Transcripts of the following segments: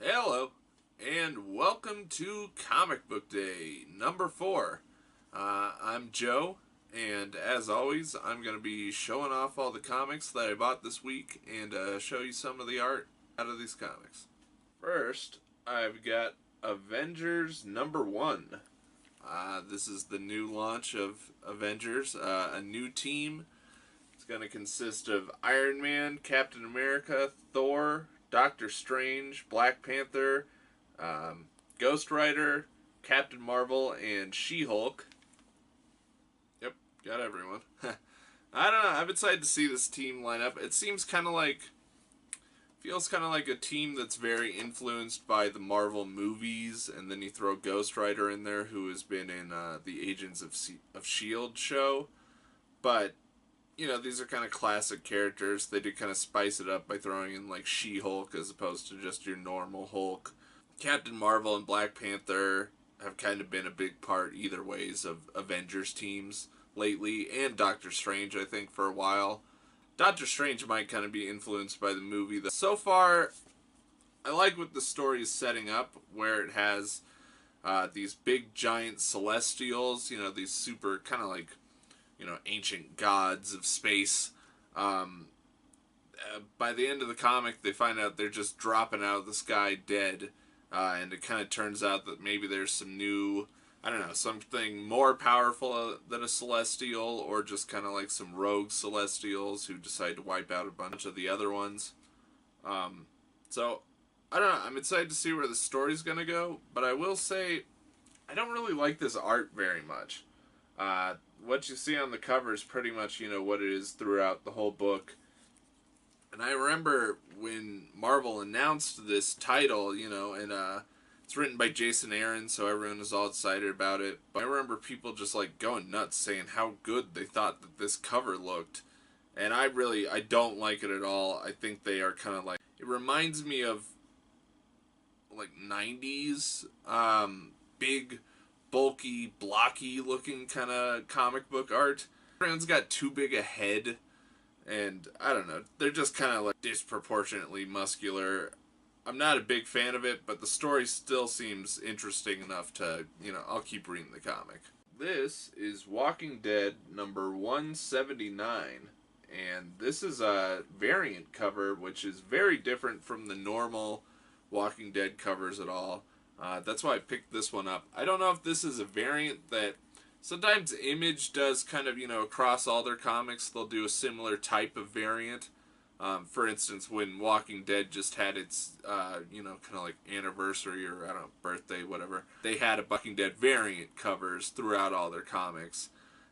Hello, and welcome to Comic Book Day number 4. I'm Joe, and as always, I'm going to be showing off all the comics that I bought this week and show you some of the art out of these comics. First, I've got Avengers number 1. This is the new launch of Avengers, a new team. It's going to consist of Iron Man, Captain America, Thor, Doctor Strange, Black Panther, Ghost Rider, Captain Marvel, and She-Hulk. Yep, got everyone. I don't know, I'm excited to see this team line up. It seems kind of like, feels kind of like a team that's very influenced by the Marvel movies, and then you throw Ghost Rider in there, who has been in the Agents of S.H.I.E.L.D. show. But you know, these are kind of classic characters. They did kind of spice it up by throwing in, like, She-Hulk as opposed to just your normal Hulk. Captain Marvel and Black Panther have kind of been a big part either ways of Avengers teams lately, and Doctor Strange, I think, for a while. Doctor Strange might kind of be influenced by the movie. So far, I like what the story is setting up, where it has these big, giant Celestials, you know, these super kind of like, you know, ancient gods of space. By the end of the comic, they find out they're just dropping out of the sky dead, and it kind of turns out that maybe there's some new, I don't know, something more powerful than a Celestial, or just kind of like some rogue Celestials who decide to wipe out a bunch of the other ones. So, I don't know, I'm excited to see where the story's gonna go, but I will say, I don't really like this art very much. What you see on the cover is pretty much, you know, what it is throughout the whole book. And I remember when Marvel announced this title, you know, and it's written by Jason Aaron, so everyone was all excited about it. But I remember people just, like, going nuts saying how good they thought that this cover looked. And I don't like it at all. I think they are kind of like, it reminds me of, like, 90s, big, bulky, blocky looking kind of comic book art. Everyone's got too big a head, and I don't know, they're just kind of like disproportionately muscular. I'm not a big fan of it, but the story still seems interesting enough to, you know, I'll keep reading the comic. This is Walking Dead number 179, and this is a variant cover, which is very different from the normal Walking Dead covers at all. That's why I picked this one up. I don't know if this is a variant that sometimes Image does kind of, you know, across all their comics, they'll do a similar type of variant. For instance, when Walking Dead just had its, you know, kind of like anniversary or, I don't know, birthday, whatever, they had a Walking Dead variant covers throughout all their comics.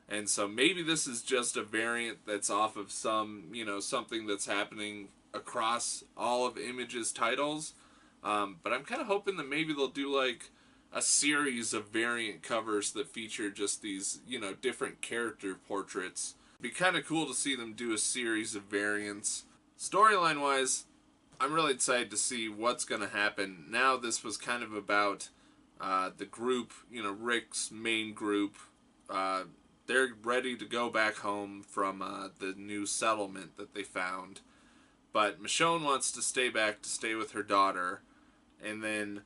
And so maybe this is just a variant that's off of some, you know, something that's happening across all of Image's titles. But I'm kind of hoping that maybe they'll do like a series of variant covers that feature just these, you know, different character portraits. It'd be kind of cool to see them do a series of variants. Storyline wise, I'm really excited to see what's going to happen. Now this was kind of about the group, you know, Rick's main group. They're ready to go back home from the new settlement that they found. But Michonne wants to stay back to stay with her daughter. And then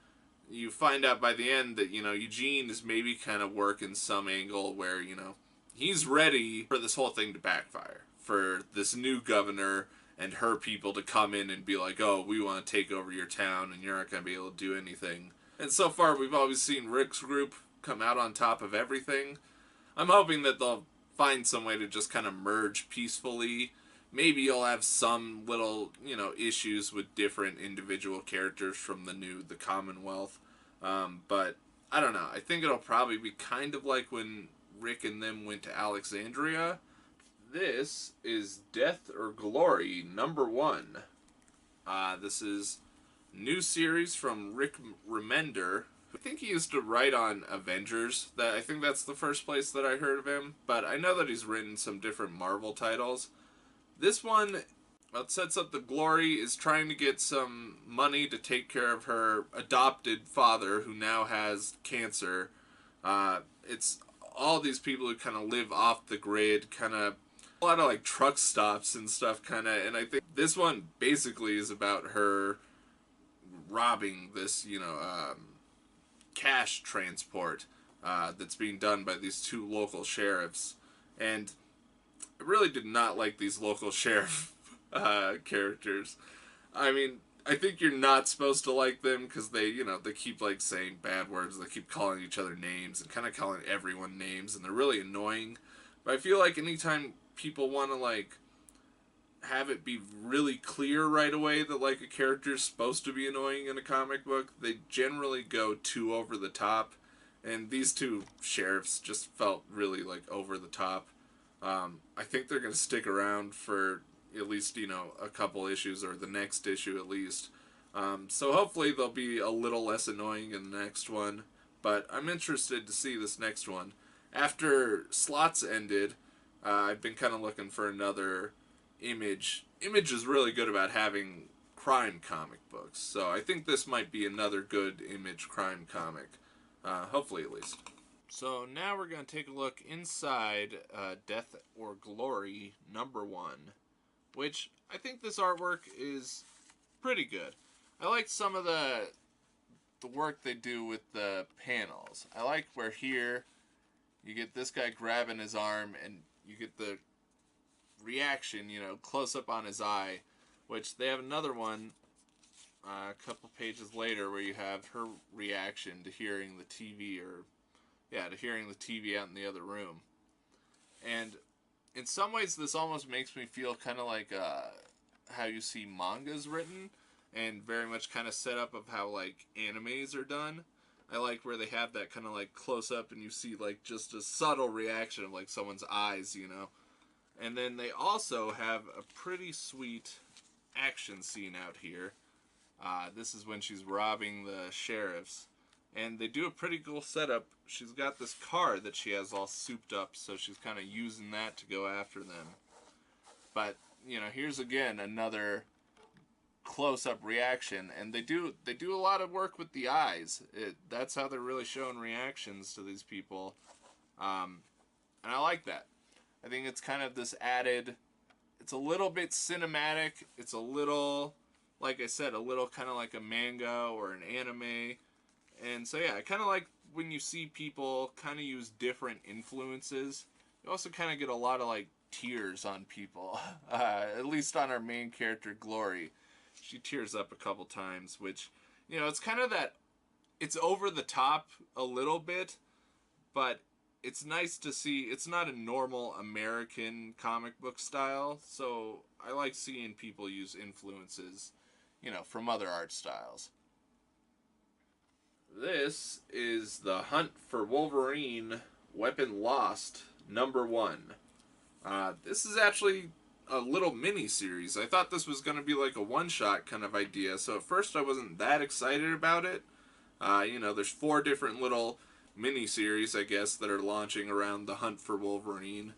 you find out by the end that, you know, Eugene is maybe kind of working some angle where, you know, he's ready for this whole thing to backfire. For this new governor and her people to come in and be like, oh, we want to take over your town and you're not going to be able to do anything. And so far we've always seen Rick's group come out on top of everything. I'm hoping that they'll find some way to just kind of merge peacefully. Maybe you'll have some little, you know, issues with different individual characters from the Commonwealth. But I don't know. I think it'll probably be kind of like when Rick and them went to Alexandria. This is Death or Glory number 1. This is new series from Rick Remender. I think he used to write on Avengers. I think that's the first place that I heard of him. But I know that he's written some different Marvel titles. This one, what sets up the Glory, is trying to get some money to take care of her adopted father, who now has cancer. It's all these people who kind of live off the grid, kind of a lot of like truck stops and stuff, kind of. And I think this one basically is about her robbing this, cash transport that's being done by these two local sheriffs. And I really did not like these local sheriff characters. I mean, I think you're not supposed to like them because they keep like saying bad words. They keep calling each other names and kind of calling everyone names, and they're really annoying. But I feel like anytime people want to like have it be really clear right away that like a character is supposed to be annoying in a comic book, they generally go too over the top, and these two sheriffs just felt really like over the top. I think they're gonna stick around for at least a couple issues, or the next issue at least. So hopefully they'll be a little less annoying in the next one. But I'm interested to see this next one. After Slots ended, I've been kind of looking for another Image. Image is really good about having crime comic books, so I think this might be another good Image crime comic. Hopefully, at least. So now we're going to take a look inside Death or Glory #1, which I think this artwork is pretty good. I like some of the work they do with the panels. I like where here you get this guy grabbing his arm and you get the reaction, close up on his eye, which they have another one a couple pages later where you have her reaction to hearing the TV, to hearing the TV out in the other room. And in some ways this almost makes me feel kind of like how you see mangas written, and very much kind of set up of how like animes are done. I like where they have that kind of like close up and you see like just a subtle reaction of like someone's eyes, And then they also have a pretty sweet action scene out here. This is when she's robbing the sheriffs. And they do a pretty cool setup. She's got this car that she has all souped up, so she's kind of using that to go after them. But, here's again another close-up reaction. And they do a lot of work with the eyes. That's how they're really showing reactions to these people. And I like that. I think it's kind of this added, it's a little bit cinematic, it's a little, like I said, a little kind of like a manga or an anime, and so yeah, I kind of like when you see people kind of use different influences. You also kind of get a lot of like tears on people, at least on our main character, Glory. She tears up a couple times, which, it's kind of that, it's over the top a little bit, but it's nice to see. It's not a normal American comic book style, so I like seeing people use influences, from other art styles. This is The Hunt for Wolverine, Weapon Lost, #1. This is actually a little mini-series. I thought this was going to be like a one-shot kind of idea, so at first I wasn't that excited about it. There's 4 different little mini-series, I guess, that are launching around The Hunt for Wolverine.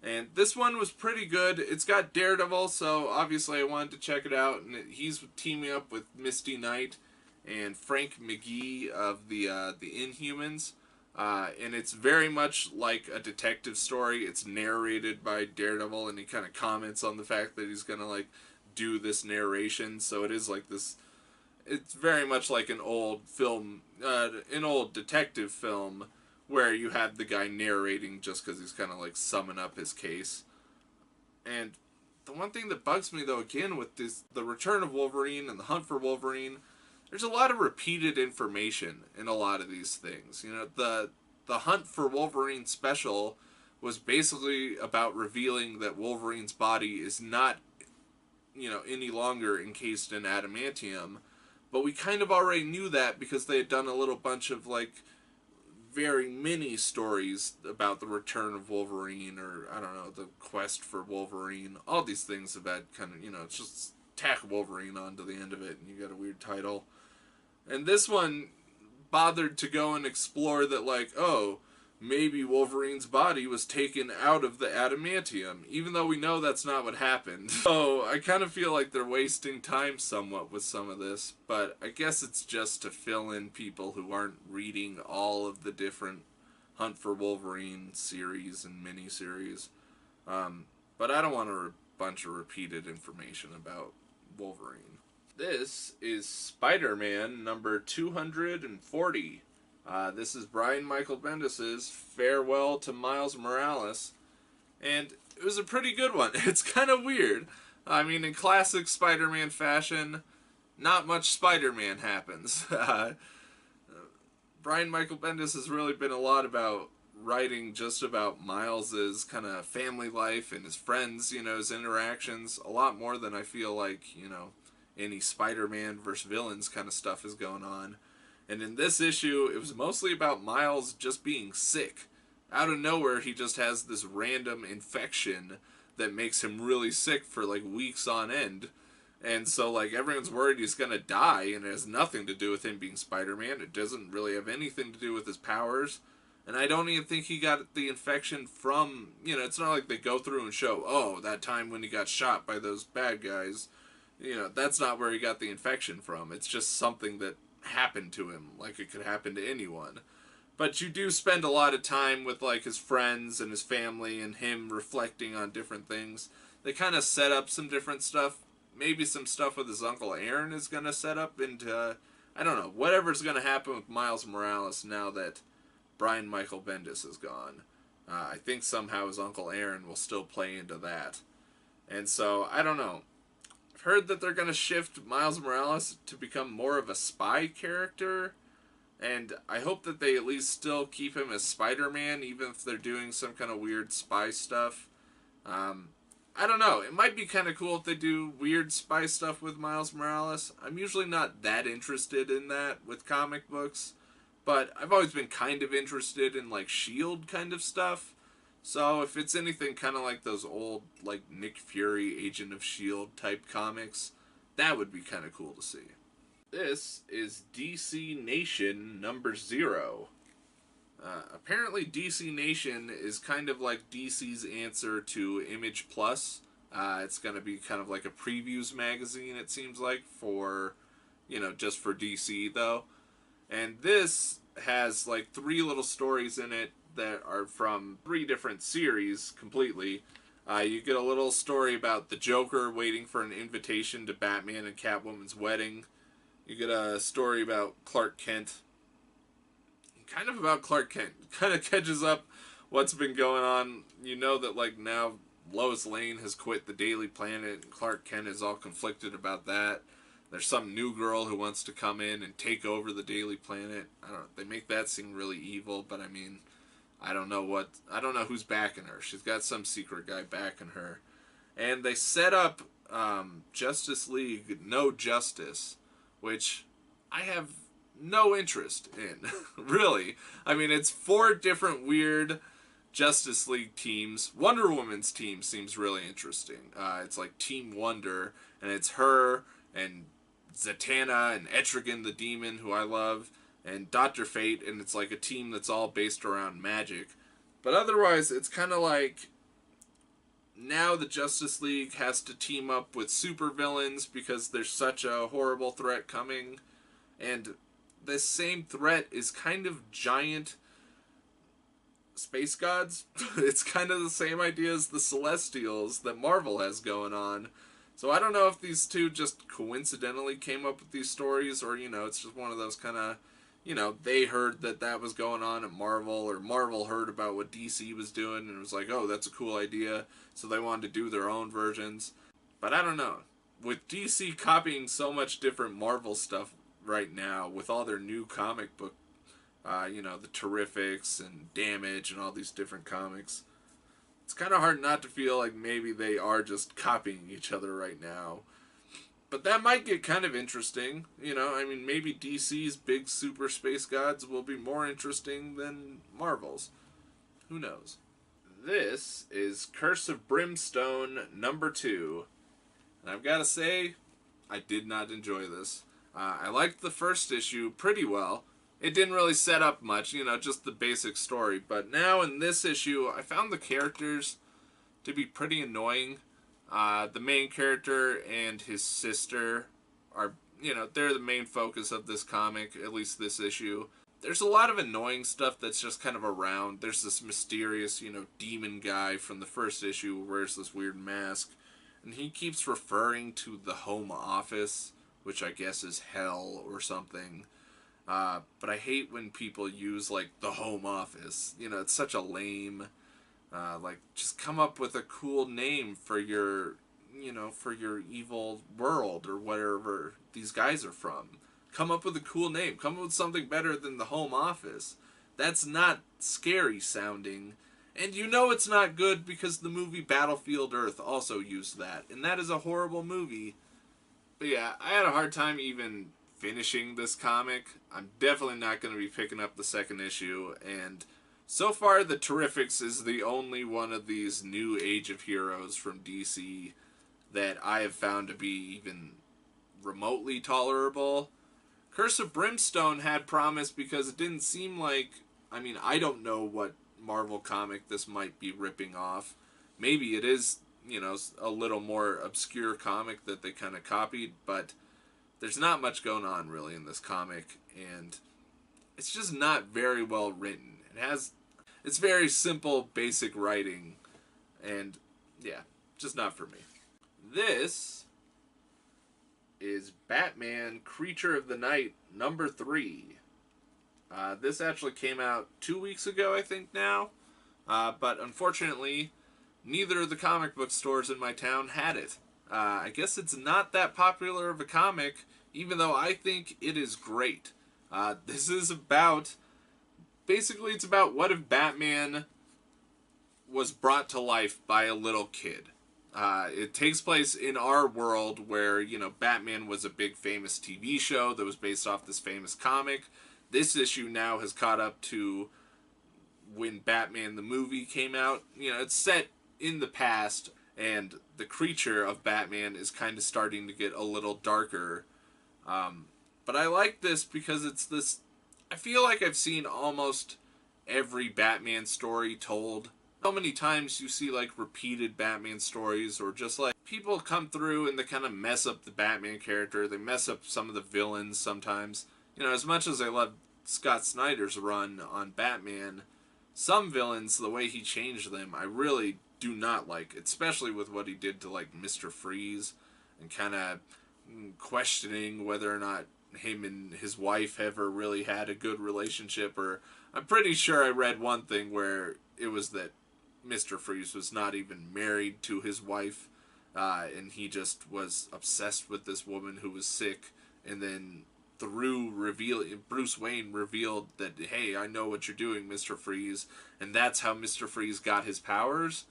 And this one was pretty good. It's got Daredevil, so obviously I wanted to check it out. And he's teaming up with Misty Knight and Frank McGee of the Inhumans. And it's very much like a detective story. It's narrated by Daredevil, and he kind of comments on the fact that he's going to, like, do this narration. So it is like this... It's very much like an old film, an old detective film, where you have the guy narrating just because he's kind of like summing up his case. And the one thing that bugs me, though, again, with the Return of Wolverine and the Hunt for Wolverine, there's a lot of repeated information in a lot of these things. The Hunt for Wolverine special was basically about revealing that Wolverine's body is not, any longer encased in adamantium. But we kind of already knew that because they had done a little bunch of, like, very mini stories about the return of Wolverine, or, I don't know, the quest for Wolverine. All these things have had kind of, it's just tack Wolverine onto the end of it, and you got a weird title. And this one bothered to go and explore that, like, oh, maybe Wolverine's body was taken out of the adamantium, even though we know that's not what happened. So I kind of feel like they're wasting time somewhat with some of this, but I guess it's just to fill in people who aren't reading all of the different Hunt for Wolverine series and mini-series. But I don't want a bunch of repeated information about Wolverine. This is Spider-Man number 240. This is Brian Michael Bendis's farewell to Miles Morales, and it was a pretty good one. It's kind of weird. I mean, in classic Spider-Man fashion, not much Spider-Man happens. Brian Michael Bendis has really been a lot about writing just about Miles's kind of family life and his friends, his interactions, a lot more than I feel like, any Spider-Man versus villains kind of stuff is going on. And in this issue, it was mostly about Miles just being sick. Out of nowhere, he just has this random infection that makes him really sick for like weeks on end. And so, like, everyone's worried he's gonna die, and it has nothing to do with him being Spider-Man. It doesn't really have anything to do with his powers. And I don't even think he got the infection from, it's not like they go through and show, oh, that time when he got shot by those bad guys. That's not where he got the infection from. It's just something that happened to him, like it could happen to anyone. But you do spend a lot of time with, like, his friends and his family and him reflecting on different things. They kind of set up some different stuff. Maybe some stuff with his Uncle Aaron is going to set up into, I don't know, whatever's going to happen with Miles Morales now that Brian Michael Bendis is gone. I think somehow his Uncle Aaron will still play into that. And so, I don't know. I've heard that they're going to shift Miles Morales to become more of a spy character. And I hope that they at least still keep him as Spider-Man, even if they're doing some kind of weird spy stuff. I don't know. It might be kind of cool if they do weird spy stuff with Miles Morales. I'm usually not that interested in that with comic books, but I've always been kind of interested in, like, S.H.I.E.L.D. kind of stuff. So if it's anything kind of like those old, like, Nick Fury, Agent of S.H.I.E.L.D. type comics, that would be kind of cool to see. This is DC Nation number 0. Apparently DC Nation is kind of like DC's answer to Image Plus. It's going to be kind of like a previews magazine, it seems like, for, just for DC, though. And this has, like, 3 little stories in it that are from 3 different series completely. You get a little story about the Joker waiting for an invitation to Batman and Catwoman's wedding. You get a story about Clark Kent. Kind of about Clark Kent. Kind of catches up what's been going on. You know that, like, now Lois Lane has quit the Daily Planet, and Clark Kent is all conflicted about that. There's some new girl who wants to come in and take over the Daily Planet. I don't know. They make that seem really evil, but I mean, I don't know who's backing her. She's got some secret guy backing her. And they set up Justice League No Justice, which I have no interest in, really. I mean, it's 4 different weird Justice League teams. Wonder Woman's team seems really interesting. It's like Team Wonder, and it's her and Zatanna and Etrigan the Demon, who I love, and Dr. Fate, and it's like a team that's all based around magic. But otherwise, it's kind of like now the Justice League has to team up with supervillains because there's such a horrible threat coming, and this same threat is kind of giant space gods. It's kind of the same idea as the Celestials that Marvel has going on. So I don't know if these 2 just coincidentally came up with these stories, or, it's just one of those kind of, they heard that was going on at Marvel, or Marvel heard about what DC was doing and was like, oh, that's a cool idea, so they wanted to do their own versions. But I don't know. With DC copying so much different Marvel stuff right now, with all their new comic book, the Terrifics and Damage and all these different comics, it's kind of hard not to feel like maybe they are just copying each other right now. But that might get kind of interesting, I mean, maybe DC's big super space gods will be more interesting than Marvel's. Who knows? This is Curse of Brimstone number 2. And I've got to say, I did not enjoy this. I liked the first issue pretty well. It didn't really set up much, just the basic story. But now in this issue, I found the characters to be pretty annoying. The main character and his sister are, they're the main focus of this comic, at least this issue. There's a lot of annoying stuff that's just kind of around. There's this mysterious, demon guy from the first issue who wears this weird mask. And he keeps referring to the Home Office, which I guess is hell or something. But I hate when people use, like, the home office. You know, it's such a lame, like, just come up with a cool name for your, you know, for your evil world or wherever these guys are from. Come up with a cool name. Come up with something better than the home office. That's not scary sounding. And you know it's not good because the movie Battlefield Earth also used that. And that is a horrible movie. But yeah, I had a hard time even finishing this comic. I'm definitely not going to be picking up the second issue. And so far, the Terrifics is the only one of these new Age of Heroes from DC that I have found to be even remotely tolerable. Curse of Brimstone had promise because it didn't seem like... I mean, I don't know what Marvel comic this might be ripping off. Maybe it is, you know, a little more obscure comic that they kind of copied, but there's not much going on really in this comic, and it's just not very well written. It's very simple, basic writing, and yeah, just not for me. This is Batman Creature of the Night number 3. This actually came out 2 weeks ago, I think now, but unfortunately, neither of the comic book stores in my town had it. I guess it's not that popular of a comic, even though I think it is great. This is about... Basically, it's about what if Batman was brought to life by a little kid. It takes place in our world where, you know, Batman was a big famous TV show that was based off this famous comic. This issue now has caught up to when Batman the movie came out. You know, it's set in the past, and the creature of Batman is kind of starting to get a little darker. But I like this because it's this... I feel like I've seen almost every Batman story told. So many times you see, like, repeated Batman stories, or just, like, people come through and they kind of mess up the Batman character. They mess up some of the villains sometimes. You know, as much as I love Scott Snyder's run on Batman, some villains, the way he changed them, I really do not like. Especially with what he did to, like, Mr. Freeze, and kind of questioning whether or not him and his wife ever really had a good relationship. Or I'm pretty sure I read one thing where it was that Mr. Freeze was not even married to his wife, and he just was obsessed with this woman who was sick, and then Bruce Wayne revealed that, hey, I know what you're doing, Mr. Freeze, and that's how Mr. Freeze got his powers.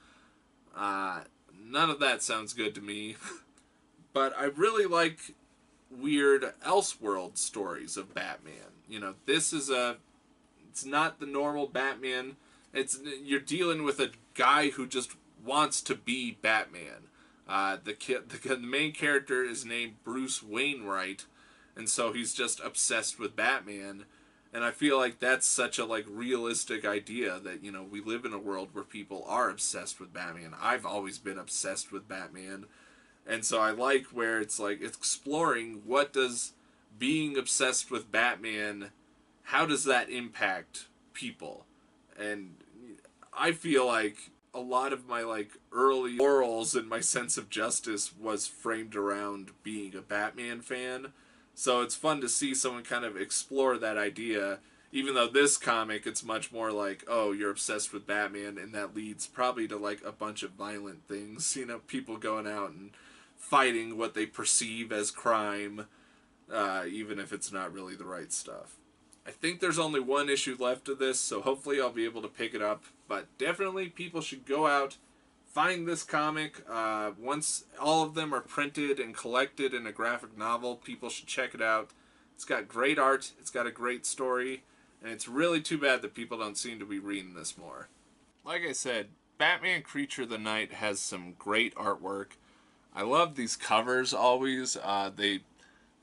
None of that sounds good to me. But I really like weird Elseworld stories of Batman. You know, this is it's not the normal Batman. You're dealing with a guy who just wants to be Batman. The main character is named Bruce Wainwright, and so he's just obsessed with Batman. And I feel like that's such a, like, realistic idea that, you know, we live in a world where people are obsessed with Batman. I've always been obsessed with Batman. And so I like where it's, like, exploring what does being obsessed with Batman, how does that impact people? And I feel like a lot of my, like, early morals and my sense of justice was framed around being a Batman fan. So it's fun to see someone kind of explore that idea, even though this comic, it's much more like, oh, you're obsessed with Batman, and that leads probably to, like, a bunch of violent things. You know, people going out and fighting what they perceive as crime, even if it's not really the right stuff. I think there's only one issue left of this, so hopefully I'll be able to pick it up. But definitely people should go out, find this comic. Once all of them are printed and collected in a graphic novel, people should check it out. It's got great art, it's got a great story, and it's really too bad that people don't seem to be reading this more. Like I said, Batman Creature of the Night has some great artwork. I love these covers always. They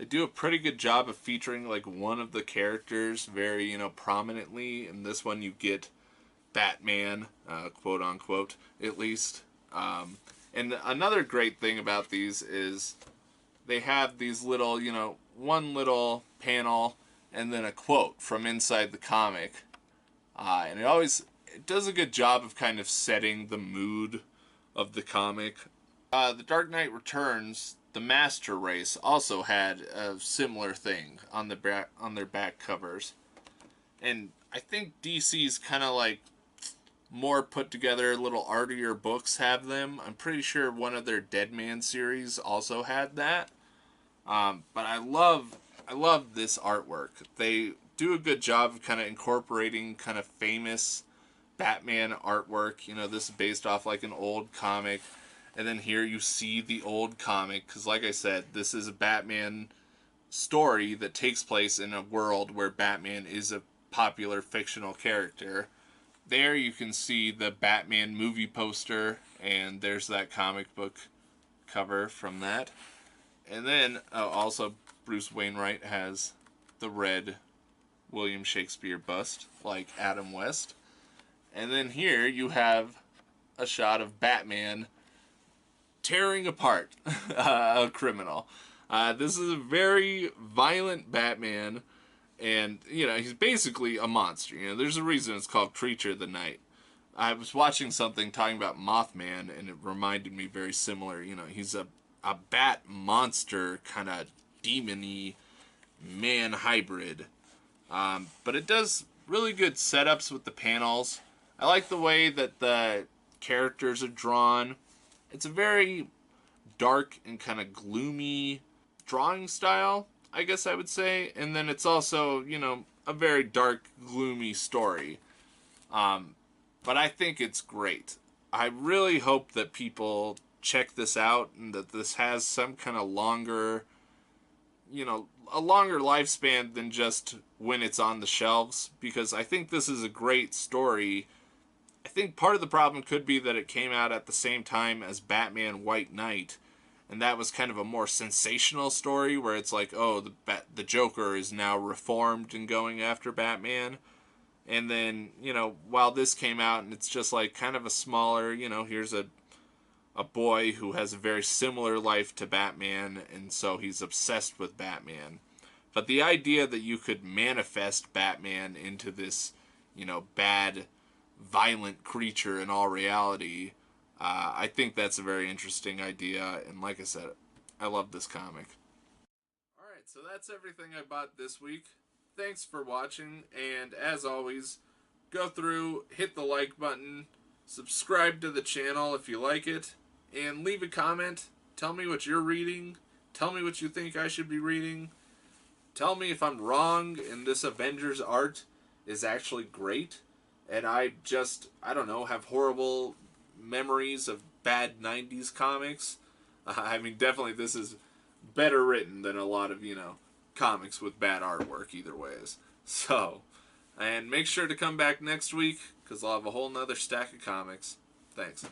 do a pretty good job of featuring, like, one of the characters very, you know, prominently. In this one you get Batman, quote unquote, at least. And another great thing about these is they have these little, you know, one little panel and then a quote from inside the comic. And it does a good job of kind of setting the mood of the comic. The Dark Knight Returns, the Master Race also had a similar thing on their back covers. And I think DC's kind of like more put together, little artier books have them. I'm pretty sure one of their Dead Man series also had that. But I love this artwork. They do a good job of kind of incorporating kind of famous Batman artwork. You know, this is based off like an old comic. And then here you see the old comic. Because like I said, this is a Batman story that takes place in a world where Batman is a popular fictional character. There you can see the Batman movie poster. And there's that comic book cover from that. And then also Bruce Wainwright has the red William Shakespeare bust, like Adam West. And then here you have a shot of Batman tearing apart a criminal. This is a very violent Batman, and, you know, he's basically a monster. You know, there's a reason it's called Creature of the Night. I was watching something talking about Mothman, and it reminded me very similar. You know, he's a bat monster, kind of demon-y man hybrid. But it does really good setups with the panels. I like the way that the characters are drawn. It's a very dark and kind of gloomy drawing style, I guess I would say. And then it's also, you know, a very dark, gloomy story. But I think it's great. I really hope that people check this out and that this has some kind of longer, you know, a longer lifespan than just when it's on the shelves, because I think this is a great story. I think part of the problem could be that it came out at the same time as Batman White Knight, and that was kind of a more sensational story where it's like, oh, the Joker is now reformed and going after Batman. And then, you know, while this came out and it's just like kind of a smaller, you know, here's a boy who has a very similar life to Batman, and so he's obsessed with Batman. But the idea that you could manifest Batman into this, you know, bad, violent creature in all reality, I think that's a very interesting idea. And like I said, I love this comic. Alright, so that's everything I bought this week. Thanks for watching, and as always, go through, hit the like button, subscribe to the channel if you like it, and leave a comment. Tell me what you're reading. Tell me what you think I should be reading. Tell me if I'm wrong and this Avengers art is actually great. And I don't know, have horrible memories of bad 90s comics. I mean, definitely this is better written than a lot of, you know, comics with bad artwork either ways. So, and make sure to come back next week, because I'll have a whole nother stack of comics. Thanks.